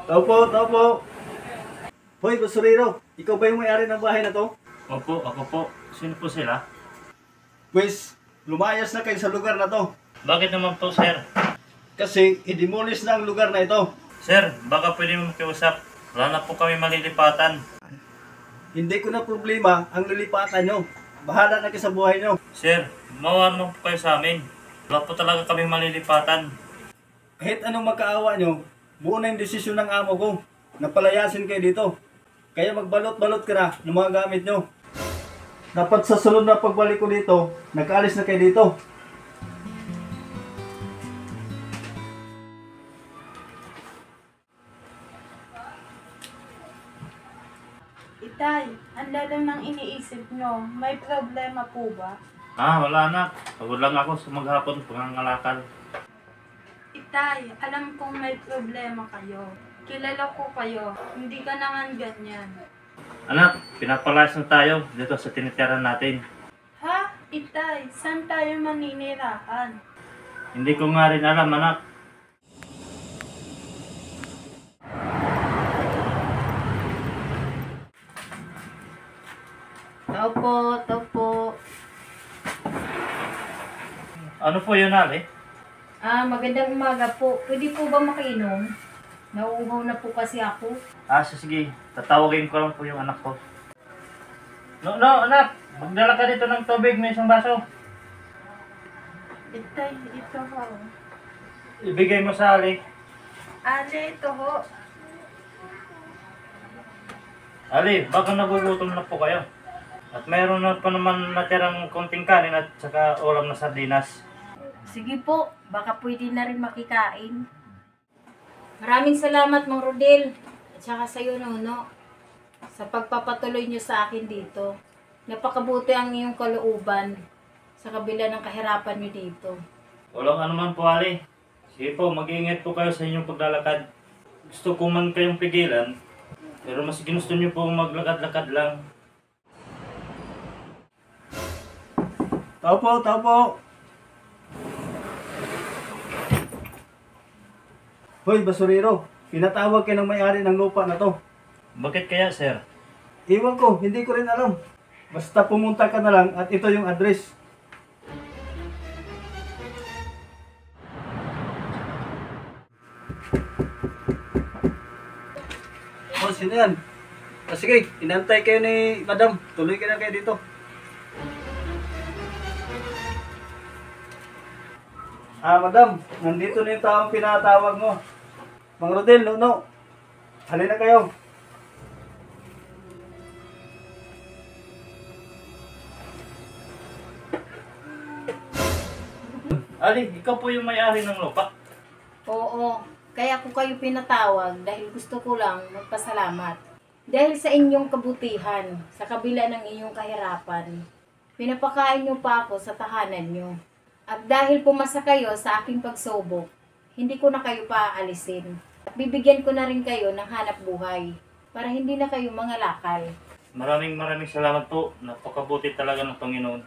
Tao po, tao po. Hoy, basurero, ikaw ba yung may-ari ng bahay na to? Opo, ako po. Sino po sila? Pues, lumayas na kayo sa lugar na to. Bakit naman po, sir? Kasi, i-demolish na ang lugar na ito. Sir, baka pwede mo makiusap. Wala na po kami malilipatan. Hindi ko na problema ang lilipatan nyo. Bahala na kayo sa buhay nyo. Sir, mawaan mo po kayo sa amin. Wala po talaga kami malilipatan. Kahit anong magkaawa nyo, buo na yung desisyon ng amo ko. Napalayasin kayo dito. Kaya magbalot-balot ka na ng mga gamit nyo. Dapat sa sunod na pagbalik ko dito, nag-alis na kayo dito. Itay, ang lalang ng iniisip nyo. May problema po ba? Wala na. Pagod lang ako sa maghapon, pangangalakal. Itay, alam kong may problema kayo. Kilala ko kayo. Hindi ka naman ganyan. Anak, pinapalayas na tayo dito sa tinitirahan natin. Ha? Itay, saan tayo maninirahan? Hindi ko nga rin alam, anak. Tao po. Ano po yun, Ali? Magandang umaga po. Pwede po ba makiinom? Nauuhaw na po kasi ako. Sige. Tatawagin ko lang po yung anak ko. No, anak. Magdala ka dito ng tubig. May isang baso. Itay, ito ho. Ibigay mo sa Ali. Ale, ito ho. Ali, baka nagugutom na po kayo. At mayroon na pa naman natirang konting kanin at saka ulam na sardinas. Sige po, baka pwede na rin makikain. Maraming salamat, Mang Rodel. At saka sa'yo, Nono. Sa pagpapatuloy niyo sa akin dito. Napakabuti ang iyong kalooban sa kabila ng kahirapan niyo dito. Walang anuman po, Ali. Sige po, mag-iingat po kayo sa inyong paglalakad. Gusto ko man kayong pigilan, pero mas ginusto niyo po maglakad-lakad lang. Tao po. Hoy, basurero, pinatawag kayo ng may-ari ng lupa na to. Bakit kaya, sir? Iwan ko, hindi ko rin alam. Basta pumunta ka na lang at ito yung address. Oh, sino yan? Sige, inantay kayo ni Madam. Tuloy ka na kayo dito. Madam, nandito na yung taong pinatawag mo. Mang Rodel, Nuno, halina kayo. Ali, ikaw po yung may-ari ng lupa. Oo, kaya ko kayo pinatawag dahil gusto ko lang magpasalamat. Dahil sa inyong kabutihan, sa kabila ng inyong kahirapan, pinapakain niyo pa ako sa tahanan niyo. At dahil pumasa kayo sa aking pagsubok, hindi ko na kayo paaalisin. At bibigyan ko na rin kayo ng hanap buhay para hindi na kayo mangalakal. Maraming salamat po. Napakabuti talaga ng Panginoon.